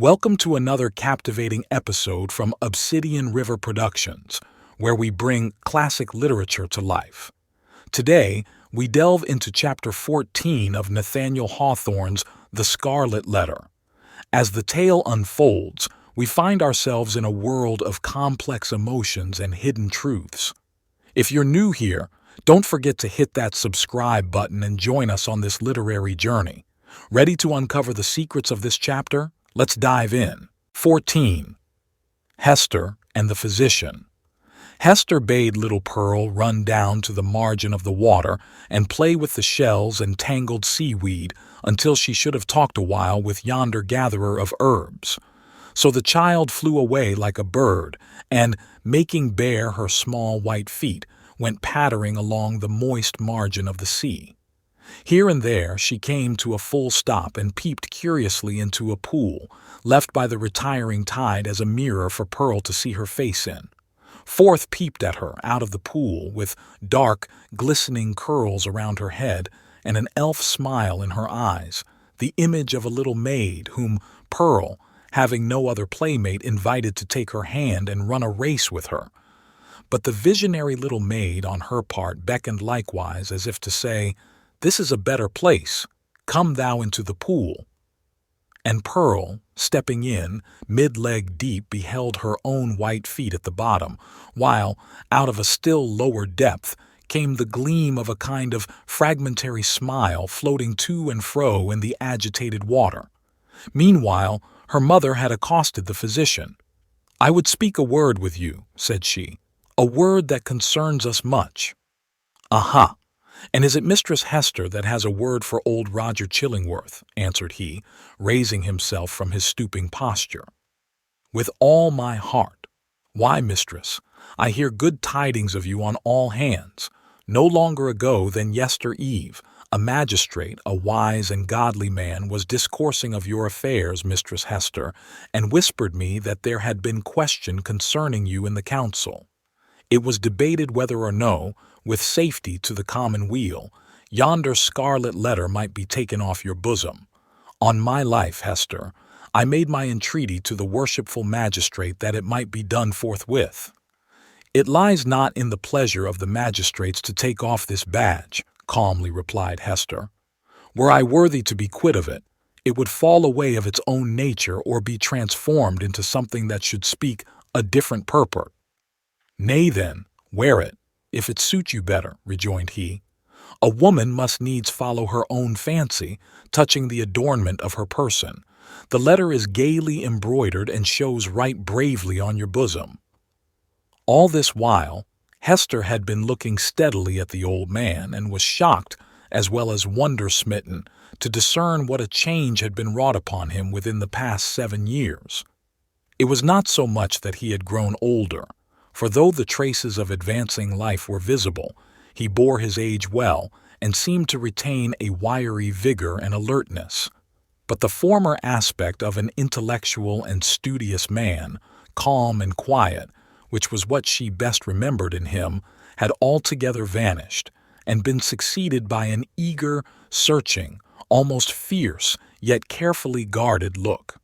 Welcome to another captivating episode from Obsidian River Productions, where we bring classic literature to life. Today, we delve into Chapter 14 of Nathaniel Hawthorne's The Scarlet Letter. As the tale unfolds, we find ourselves in a world of complex emotions and hidden truths. If you're new here, don't forget to hit that subscribe button and join us on this literary journey. Ready to uncover the secrets of this chapter? Let's dive in. 14. Hester and the Physician. Hester bade little Pearl run down to the margin of the water and play with the shells and tangled seaweed until she should have talked a while with yonder gatherer of herbs. So the child flew away like a bird and, making bare her small white feet, went pattering along the moist margin of the sea. Here and there she came to a full stop and peeped curiously into a pool, left by the retiring tide as a mirror for Pearl to see her face in. Forth peeped at her out of the pool, with dark, glistening curls around her head and an elf smile in her eyes, the image of a little maid whom Pearl, having no other playmate, invited to take her hand and run a race with her. But the visionary little maid on her part beckoned likewise, as if to say, "This is a better place. Come thou into the pool." And Pearl, stepping in, mid-leg deep, beheld her own white feet at the bottom, while, out of a still lower depth, came the gleam of a kind of fragmentary smile floating to and fro in the agitated water. Meanwhile, her mother had accosted the physician. "I would speak a word with you," said she, "a word that concerns us much." "Aha! And is it Mistress Hester that has a word for old Roger Chillingworth?" answered he, raising himself from his stooping posture. "With all my heart. Why, mistress, I hear good tidings of you on all hands. No longer ago than yester eve, a magistrate, a wise and godly man, was discoursing of your affairs, Mistress Hester, and whispered me that there had been question concerning you in the council. It was debated whether or no, with safety to the common weal, yonder scarlet letter might be taken off your bosom. On my life, Hester, I made my entreaty to the worshipful magistrate that it might be done forthwith." "It lies not in the pleasure of the magistrates to take off this badge," calmly replied Hester. "Were I worthy to be quit of it, it would fall away of its own nature or be transformed into something that should speak a different purport." "Nay, then, wear it, if it suit you better," rejoined he. "A woman must needs follow her own fancy, touching the adornment of her person. The letter is gaily embroidered and shows right bravely on your bosom." All this while, Hester had been looking steadily at the old man, and was shocked, as well as wonder-smitten, to discern what a change had been wrought upon him within the past 7 years. It was not so much that he had grown older, for though the traces of advancing life were visible, he bore his age well and seemed to retain a wiry vigor and alertness. But the former aspect of an intellectual and studious man, calm and quiet, which was what she best remembered in him, had altogether vanished, and been succeeded by an eager, searching, almost fierce, yet carefully guarded look.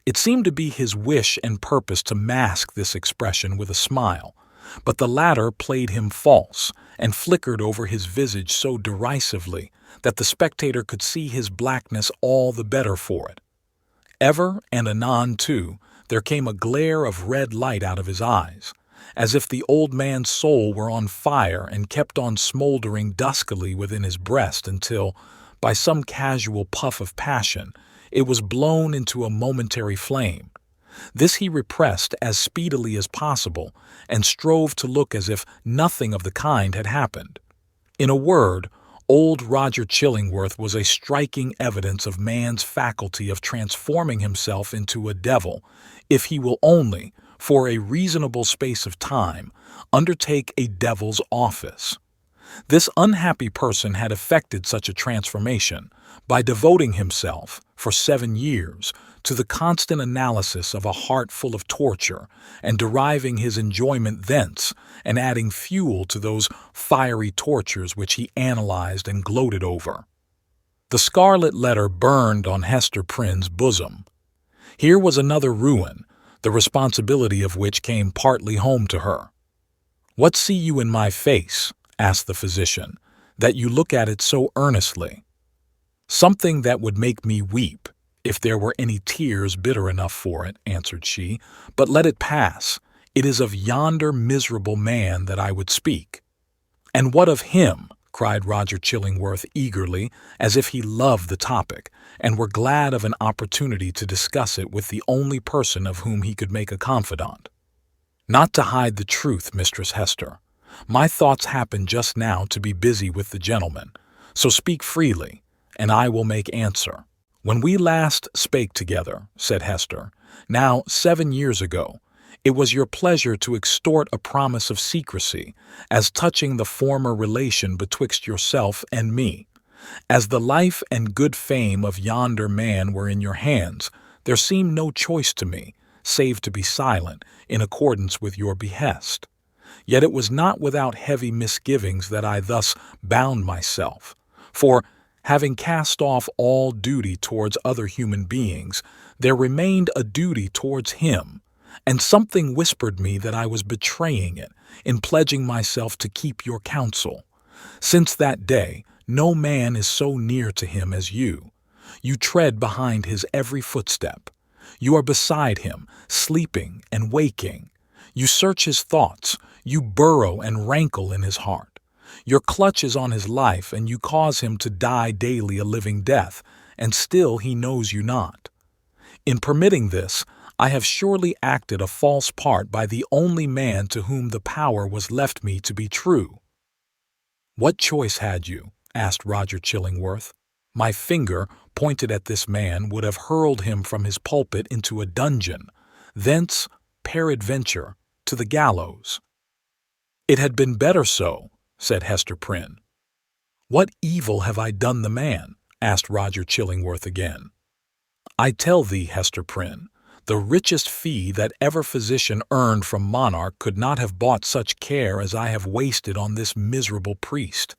It seemed to be his wish and purpose to mask this expression with a smile, but the latter played him false and flickered over his visage so derisively that the spectator could see his blackness all the better for it. Ever and anon, too, there came a glare of red light out of his eyes, as if the old man's soul were on fire and kept on smoldering duskily within his breast until, by some casual puff of passion, it was blown into a momentary flame. This he repressed as speedily as possible, and strove to look as if nothing of the kind had happened. In a word, old Roger Chillingworth was a striking evidence of man's faculty of transforming himself into a devil, if he will only, for a reasonable space of time, undertake a devil's office. This unhappy person had effected such a transformation by devoting himself, for 7 years, to the constant analysis of a heart full of torture, and deriving his enjoyment thence, and adding fuel to those fiery tortures which he analyzed and gloated over. The scarlet letter burned on Hester Prynne's bosom. Here was another ruin, the responsibility of which came partly home to her. "What see you in my face?" asked the physician, "that you look at it so earnestly?" "Something that would make me weep, if there were any tears bitter enough for it," answered she, "but let it pass. It is of yonder miserable man that I would speak." "And what of him?" cried Roger Chillingworth eagerly, as if he loved the topic, and were glad of an opportunity to discuss it with the only person of whom he could make a confidant. "Not to hide the truth, Mistress Hester. My thoughts happen just now to be busy with the gentleman, so speak freely, and I will make answer." "When we last spake together," said Hester, "now 7 years ago, it was your pleasure to extort a promise of secrecy as touching the former relation betwixt yourself and me. As the life and good fame of yonder man were in your hands, there seemed no choice to me, save to be silent, in accordance with your behest. Yet it was not without heavy misgivings that I thus bound myself, for, having cast off all duty towards other human beings, there remained a duty towards him, and something whispered me that I was betraying it in pledging myself to keep your counsel. Since that day, no man is so near to him as you. You tread behind his every footstep. You are beside him, sleeping and waking. You search his thoughts. You burrow and rankle in his heart. Your clutch is on his life, and you cause him to die daily a living death, and still he knows you not. In permitting this, I have surely acted a false part by the only man to whom the power was left me to be true." "What choice had you?" asked Roger Chillingworth. "My finger, pointed at this man, would have hurled him from his pulpit into a dungeon, thence, peradventure, to the gallows." "It had been better so," said Hester Prynne. "What evil have I done the man?" asked Roger Chillingworth again. "I tell thee, Hester Prynne, the richest fee that ever physician earned from monarch could not have bought such care as I have wasted on this miserable priest.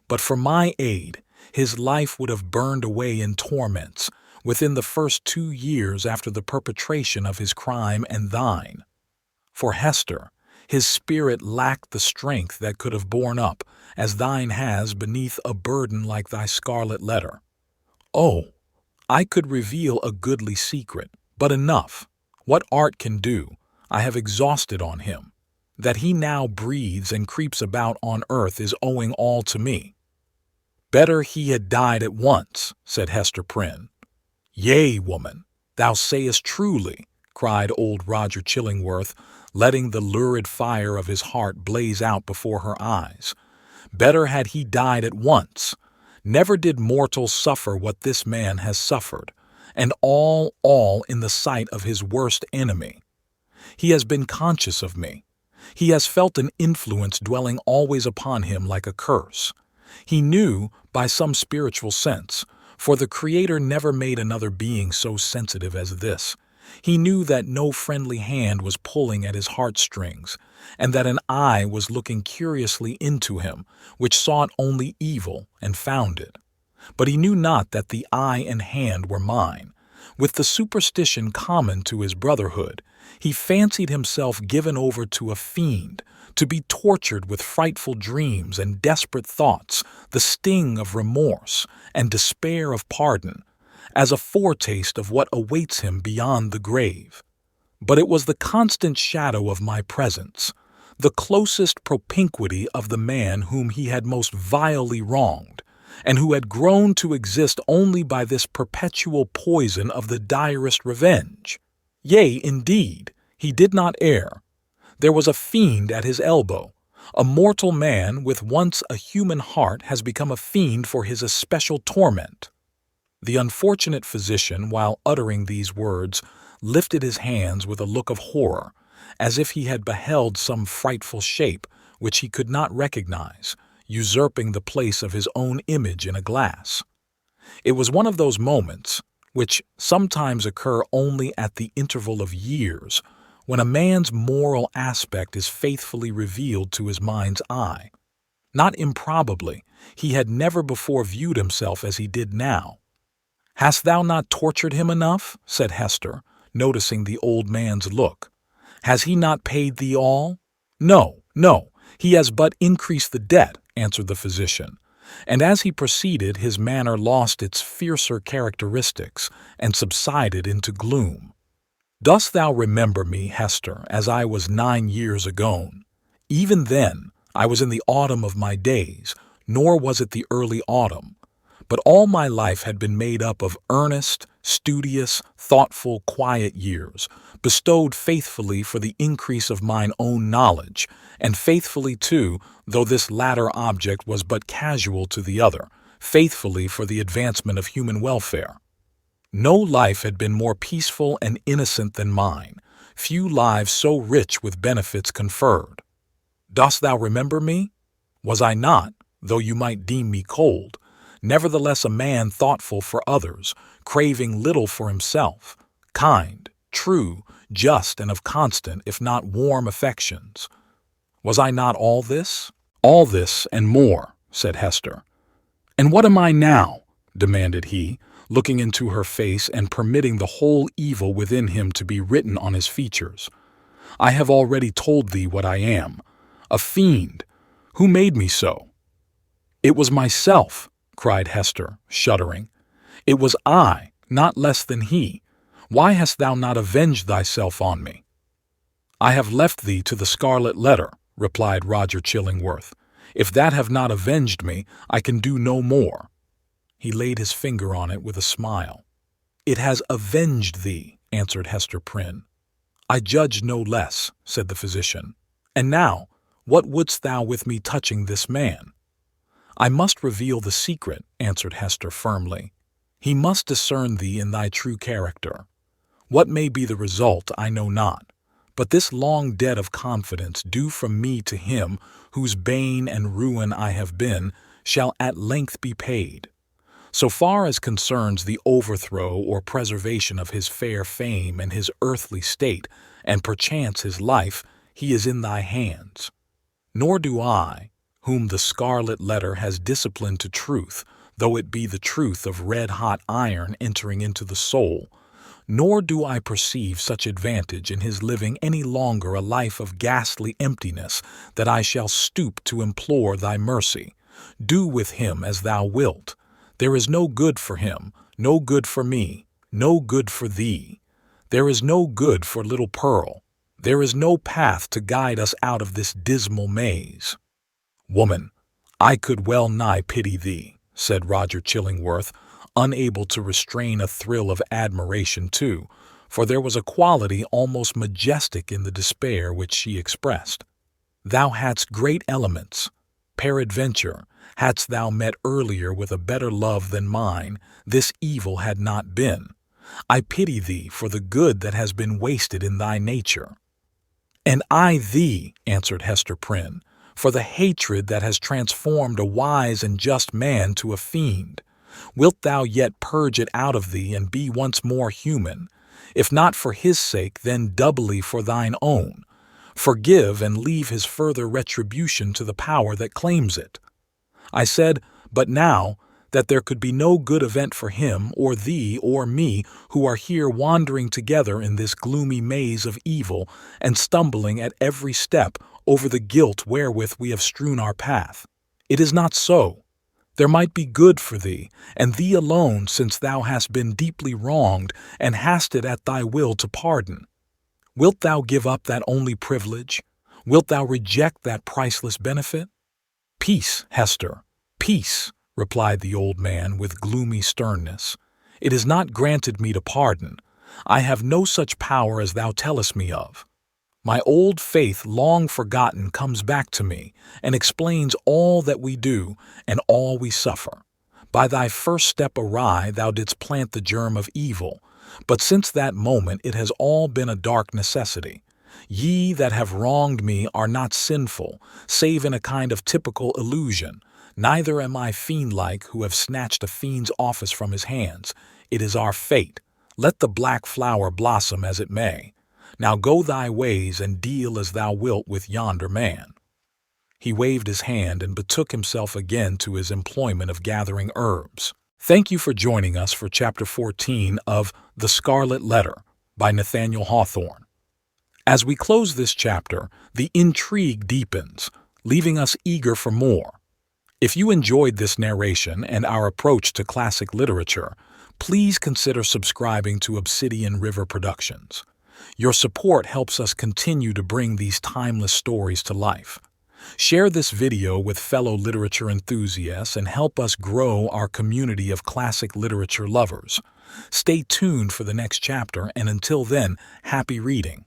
But for my aid, his life would have burned away in torments within the first 2 years after the perpetration of his crime and thine. For Hester, his spirit lacked the strength that could have borne up, as thine has, beneath a burden like thy Scarlet Letter. Oh, I could reveal a goodly secret, but enough. What art can do, I have exhausted on him. That he now breathes and creeps about on earth is owing all to me." "Better he had died at once," said Hester Prynne. "Yea, woman, thou sayest truly," cried old Roger Chillingworth, letting the lurid fire of his heart blaze out before her eyes. "Better had he died at once. Never did mortal suffer what this man has suffered, and all in the sight of his worst enemy. He has been conscious of me. He has felt an influence dwelling always upon him like a curse. He knew, by some spiritual sense, for the Creator never made another being so sensitive as this, he knew that no friendly hand was pulling at his heartstrings, and that an eye was looking curiously into him, which sought only evil and found it. But he knew not that the eye and hand were mine. With the superstition common to his brotherhood, he fancied himself given over to a fiend, to be tortured with frightful dreams and desperate thoughts, the sting of remorse and despair of pardon, as a foretaste of what awaits him beyond the grave. But it was the constant shadow of my presence, the closest propinquity of the man whom he had most vilely wronged, and who had grown to exist only by this perpetual poison of the direst revenge. Yea, indeed, he did not err. There was a fiend at his elbow. A mortal man with once a human heart has become a fiend for his especial torment." The unfortunate physician, while uttering these words, lifted his hands with a look of horror, as if he had beheld some frightful shape which he could not recognize, usurping the place of his own image in a glass. It was one of those moments, which sometimes occur only at the interval of years, when a man's moral aspect is faithfully revealed to his mind's eye. Not improbably, he had never before viewed himself as he did now. "Hast thou not tortured him enough?" said Hester, noticing the old man's look. "Has he not paid thee all?" "No, no, he has but increased the debt," answered the physician. And as he proceeded, his manner lost its fiercer characteristics and subsided into gloom. "Dost thou remember me, Hester, as I was 9 years agone? Even then I was in the autumn of my days, nor was it the early autumn. But all my life had been made up of earnest, studious, thoughtful, quiet years, bestowed faithfully for the increase of mine own knowledge, and faithfully too, though this latter object was but casual to the other, faithfully for the advancement of human welfare. No life had been more peaceful and innocent than mine, few lives so rich with benefits conferred. Dost thou remember me? Was I not, though you might deem me cold, nevertheless a man thoughtful for others, craving little for himself, kind, true, just, and of constant, if not warm, affections? Was I not all this? All this and more, said Hester. And what am I now? Demanded he, looking into her face and permitting the whole evil within him to be written on his features. I have already told thee what I am, a fiend. Who made me so? It was myself, cried Hester, shuddering. It was I, not less than he. Why hast thou not avenged thyself on me? I have left thee to the Scarlet Letter, replied Roger Chillingworth. If that have not avenged me, I can do no more. He laid his finger on it with a smile. It has avenged thee, answered Hester Prynne. I judge no less, said the physician. And now, what wouldst thou with me touching this man? I must reveal the secret, answered Hester firmly. He must discern thee in thy true character. What may be the result, I know not, but this long debt of confidence due from me to him whose bane and ruin I have been shall at length be paid. So far as concerns the overthrow or preservation of his fair fame and his earthly state, and perchance his life, he is in thy hands. Nor do I, whom the Scarlet Letter has disciplined to truth, though it be the truth of red-hot iron entering into the soul, nor do I perceive such advantage in his living any longer a life of ghastly emptiness that I shall stoop to implore thy mercy. Do with him as thou wilt. There is no good for him, no good for me, no good for thee. There is no good for little Pearl. There is no path to guide us out of this dismal maze. Woman, I could well nigh pity thee, said Roger Chillingworth, unable to restrain a thrill of admiration too, for there was a quality almost majestic in the despair which she expressed. Thou hadst great elements. Peradventure, hadst thou met earlier with a better love than mine, this evil had not been. I pity thee for the good that has been wasted in thy nature. And I thee, answered Hester Prynne, for the hatred that has transformed a wise and just man to a fiend. Wilt thou yet purge it out of thee and be once more human? If not for his sake, then doubly for thine own. Forgive and leave his further retribution to the power that claims it. I said, but now, that there could be no good event for him or thee or me who are here wandering together in this gloomy maze of evil and stumbling at every step over the guilt wherewith we have strewn our path. It is not so. There might be good for thee, and thee alone, since thou hast been deeply wronged and hast it at thy will to pardon. Wilt thou give up that only privilege? Wilt thou reject that priceless benefit? Peace, Hester, peace, replied the old man with gloomy sternness. It is not granted me to pardon. I have no such power as thou tellest me of. My old faith long forgotten comes back to me and explains all that we do and all we suffer. By thy first step awry thou didst plant the germ of evil, but since that moment it has all been a dark necessity. Ye that have wronged me are not sinful, save in a kind of typical illusion. Neither am I fiend-like who have snatched a fiend's office from his hands. It is our fate. Let the black flower blossom as it may. Now go thy ways and deal as thou wilt with yonder man. He waved his hand and betook himself again to his employment of gathering herbs. Thank you for joining us for Chapter 14 of The Scarlet Letter. by Nathaniel Hawthorne. As we close this chapter, the intrigue deepens, leaving us eager for more. If you enjoyed this narration and our approach to classic literature, please consider subscribing to Obsidian River Productions. Your support helps us continue to bring these timeless stories to life. Share this video with fellow literature enthusiasts and help us grow our community of classic literature lovers. Stay tuned for the next chapter, and until then, happy reading.